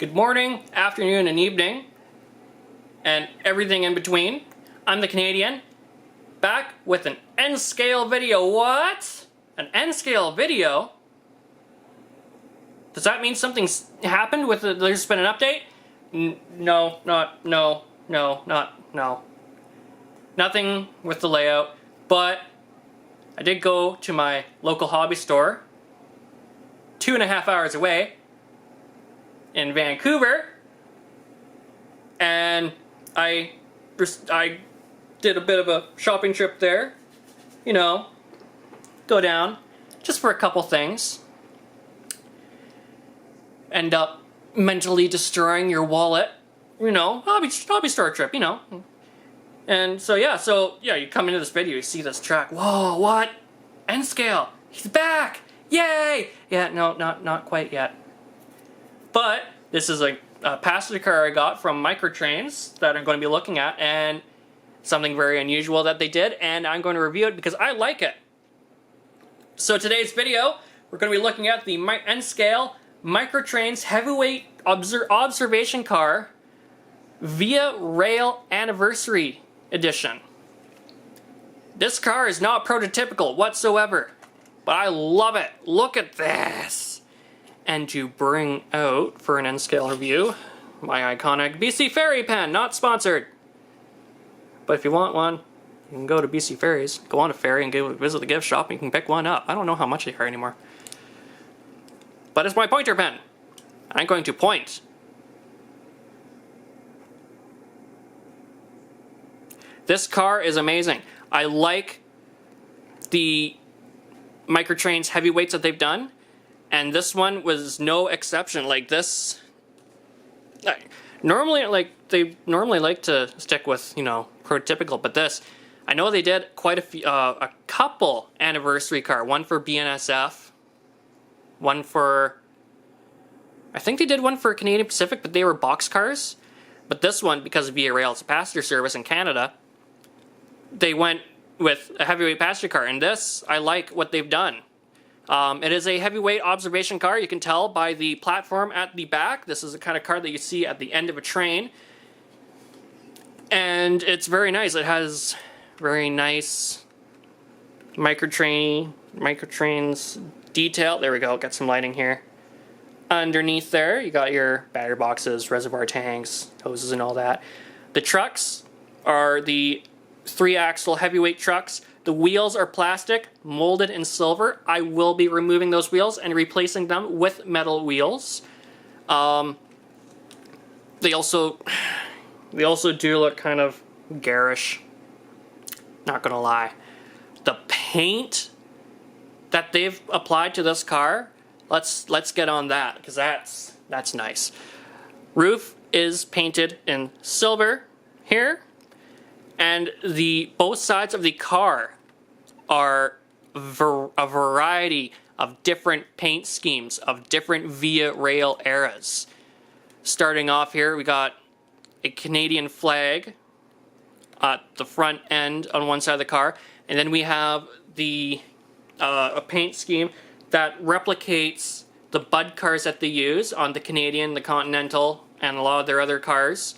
Good morning, afternoon, and evening, and everything in between. I'm the Canadian, back with an N-scale video. What? An N-scale video? Does that mean something's happened with the, there's been an update? No. Nothing with the layout, but I did go to my local hobby store, 2.5 hours away, in Vancouver, and I did a bit of a shopping trip there. You know, go down just for a couple things. End up mentally destroying your wallet. You know, hobby store trip. You know, and so yeah, you come into this video, you see this track. Whoa, what? N-scale. He's back! Yay! Yeah, no, not quite yet. But this is a passenger car I got from Microtrains that I'm going to be looking at, and something very unusual that they did, and I'm going to review it because I like it. So today's video, we're going to be looking at the N-scale Microtrains heavyweight observation car Via Rail Anniversary Edition. This car is not prototypical whatsoever, but I love it. Look at this. And to bring out, for an N-scale review, my iconic BC Ferry pen, not sponsored. But if you want one, you can go to BC Ferries, go on a ferry and go visit the gift shop and you can pick one up. I don't know how much they are anymore. But it's my pointer pen. I'm going to point. This car is amazing. I like the Microtrains heavyweights that they've done. And this one was no exception. Like this, normally they like to stick with, you know, prototypical, but this, I know they did quite a couple anniversary car. One for BNSF, one for, I think they did one for Canadian Pacific, but they were box cars. But this one, because of Via Rail, it's a passenger service in Canada, they went with a heavyweight passenger car. And this, I like what they've done. It is a heavyweight observation car. You can tell by the platform at the back. This is the kind of car that you see at the end of a train. And it's very nice. It has very nice Microtrains detail. There we go. Got some lighting here. Underneath there, you got your battery boxes, reservoir tanks, hoses, and all that. The trucks are the 3-axle heavyweight trucks. The wheels are plastic, molded in silver. I will be removing those wheels and replacing them with metal wheels. They also do look kind of garish. Not gonna lie. The paint that they've applied to this car, let's get on that, because that's nice. Roof is painted in silver here. And both sides of the car are a variety of different paint schemes of different Via Rail eras. Starting off here, we got a Canadian flag at the front end on one side of the car, and then we have a paint scheme that replicates the Bud cars that they use on the Canadian, the Continental, and a lot of their other cars.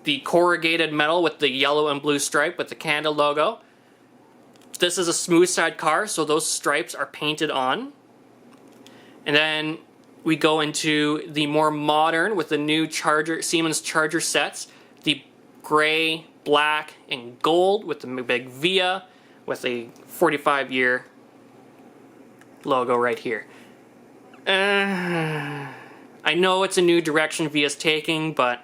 The corrugated metal with the yellow and blue stripe with the Canada logo. This is a smooth side car, so those stripes are painted on. And then we go into the more modern with the new Siemens Charger sets. The gray, black, and gold with the big Via with a 45-year logo right here. I know it's a new direction Via's taking, but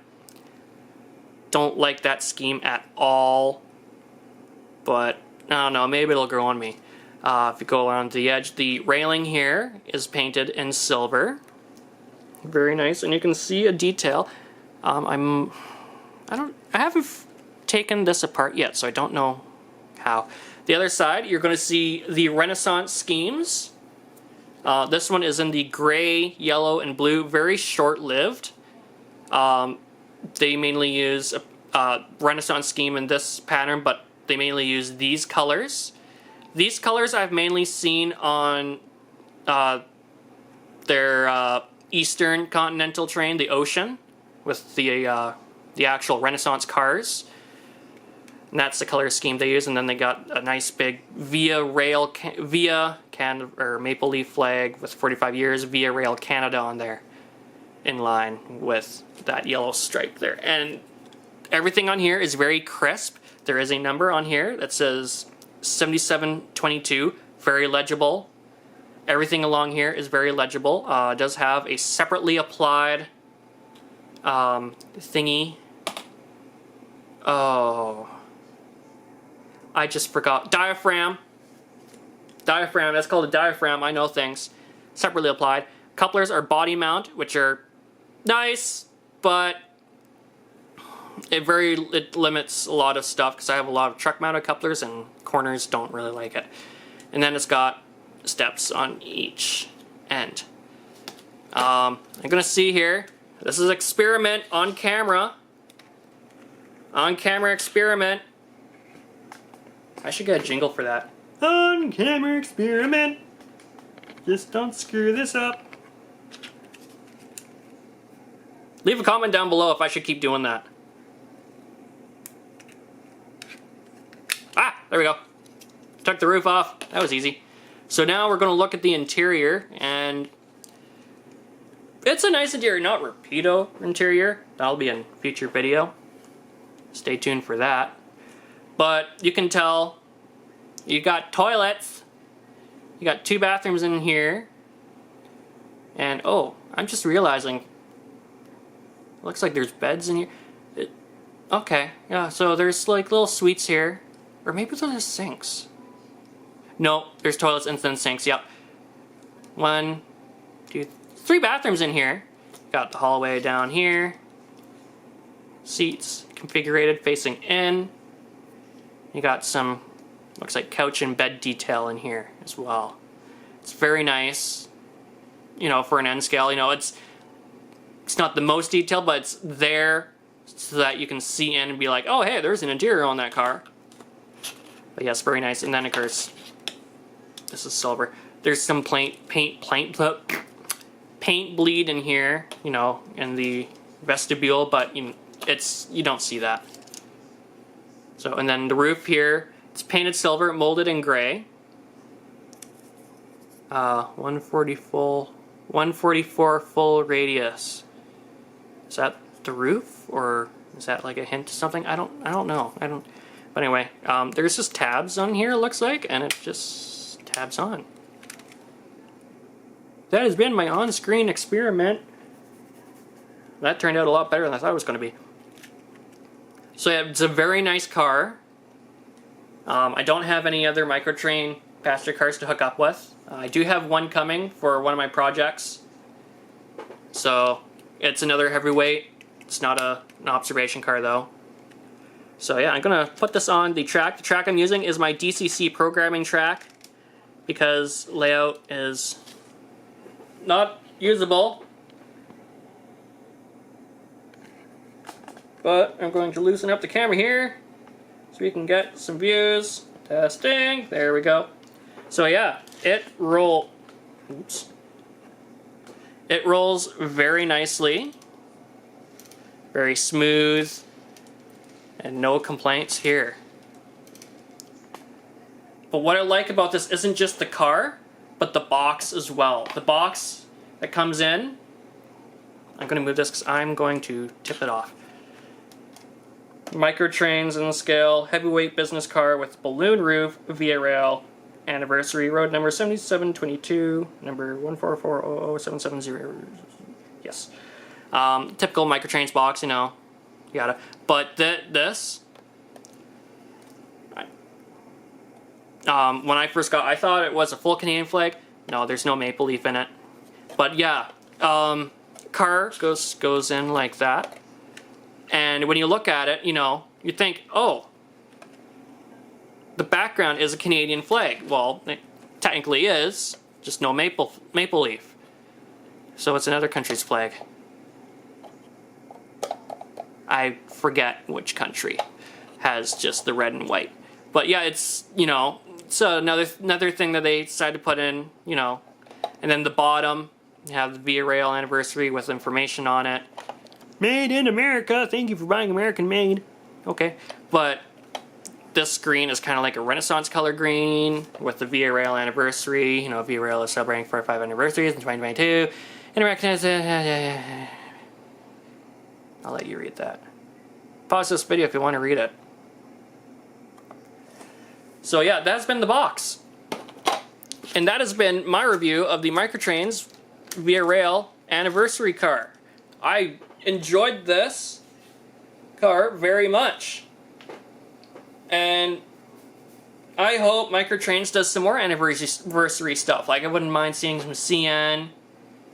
don't like that scheme at all, but I don't know, maybe it'll grow on me. If you go around the edge, the railing here is painted in silver, very nice, and you can see a detail. I haven't taken this apart yet, so I don't know how. The other side, you're going to see the Renaissance schemes. This one is in the gray, yellow, and blue, very short-lived. They mainly use a Renaissance scheme in this pattern, but they mainly use these colors. These colors I've mainly seen on their Eastern Continental train, the Ocean, with the actual Renaissance cars. And that's the color scheme they use. And then they got a nice big Maple Leaf flag with 45 years Via Rail Canada on there, in line with that yellow stripe there. And everything on here is very crisp. There is a number on here that says 7722, very legible. Everything along here is very legible. It does have a separately applied thingy. Oh, I just forgot. Diaphragm. Diaphragm, that's called a diaphragm. I know things. Separately applied. Couplers are body mount, which are nice, but it limits a lot of stuff because I have a lot of truck mounted couplers and corners don't really like it. And then it's got steps on each end. I'm gonna see here. This is experiment on camera. On camera experiment. I should get a jingle for that. On camera experiment. Just don't screw this up. Leave a comment down below if I should keep doing that. Ah, there we go. Took the roof off. That was easy. So now we're going to look at the interior, and it's a nice interior, not Rapido interior. That'll be in a future video. Stay tuned for that. But you can tell you got toilets. You got 2 bathrooms in here. And oh, I'm just realizing, looks like there's beds in here. Okay, yeah, so there's like little suites here. Or maybe those are sinks. No, there's toilets and then sinks, yep. 1, 2, 3 bathrooms in here. Got the hallway down here. Seats configured facing in. You got some, looks like couch and bed detail in here as well. It's very nice, you know, for an N scale. You know, it's not the most detailed, but it's there so that you can see in and be like, oh, hey, there's an interior on that car. But yes, very nice. And then, of course, this is silver. There's some paint bleed in here, you know, in the vestibule, but you don't see that. So, and then the roof here, it's painted silver, molded in gray. 144 full radius. Is that the roof, or is that like a hint to something? I don't know. But anyway, there's just tabs on here, it looks like, and it just tabs on. That has been my on-screen experiment. That turned out a lot better than I thought it was going to be. So yeah, it's a very nice car. I don't have any other microtrain passenger cars to hook up with. I do have one coming for one of my projects. So it's another heavyweight. It's not an observation car though. So yeah, I'm gonna put this on the track. The track I'm using is my DCC programming track because layout is not usable. But I'm going to loosen up the camera here so we can get some views. Testing, there we go. So yeah, it rolls very nicely, very smooth, and no complaints here. But what I like about this isn't just the car, but the box as well. The box that comes in, I'm going to move this because I'm going to tip it off. Microtrains in the scale, heavyweight business car with balloon roof, Via Rail, anniversary, road number 7722, number 144000770. Yes. Typical microtrains box, you know. You gotta. But this, when I first got, I thought it was a full Canadian flag. No, there's no maple leaf in it. But yeah, car goes in like that. And when you look at it, you know, you think, oh, the background is a Canadian flag. Well, it technically is, just no maple leaf. So it's another country's flag. I forget which country has just the red and white. But yeah, it's, you know, it's another thing that they decided to put in, you know. And then the bottom, have the Via Rail anniversary with information on it. Made in America, thank you for buying American made. Okay, but this green is kind of like a Renaissance color green with the Via Rail anniversary. You know, Via Rail is celebrating 45 anniversaries in 2022. And I'll let you read that. Pause this video if you want to read it. So yeah, that's been the box. And that has been my review of the Microtrains Via Rail anniversary car. I enjoyed this car very much. And I hope Microtrains does some more anniversary stuff. Like, I wouldn't mind seeing some CN.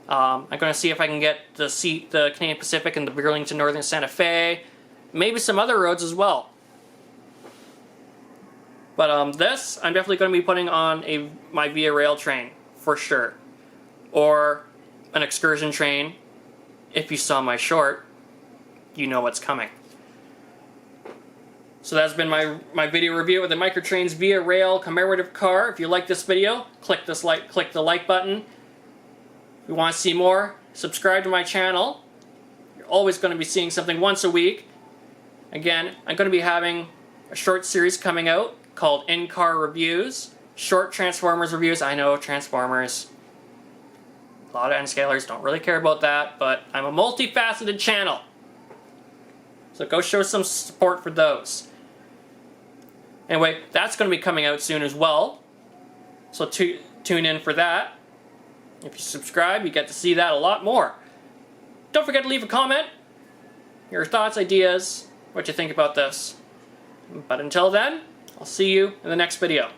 I'm going to see if I can get the Canadian Pacific and the Burlington Northern Santa Fe. Maybe some other roads as well. But this, I'm definitely going to be putting on my Via Rail train, for sure. Or an excursion train. If you saw my short, you know what's coming. So that's been my video review of the Microtrains Via Rail commemorative car. If you like this video, click the like button. If you want to see more, subscribe to my channel. You're always going to be seeing something once a week. Again, I'm going to be having a short series coming out called In-Car Reviews. Short Transformers reviews. I know, Transformers. A lot of N-scalers don't really care about that, but I'm a multifaceted channel. So go show some support for those. Anyway, that's going to be coming out soon as well. So tune in for that. If you subscribe, you get to see that a lot more. Don't forget to leave a comment. Your thoughts, ideas, what you think about this. But until then, I'll see you in the next video.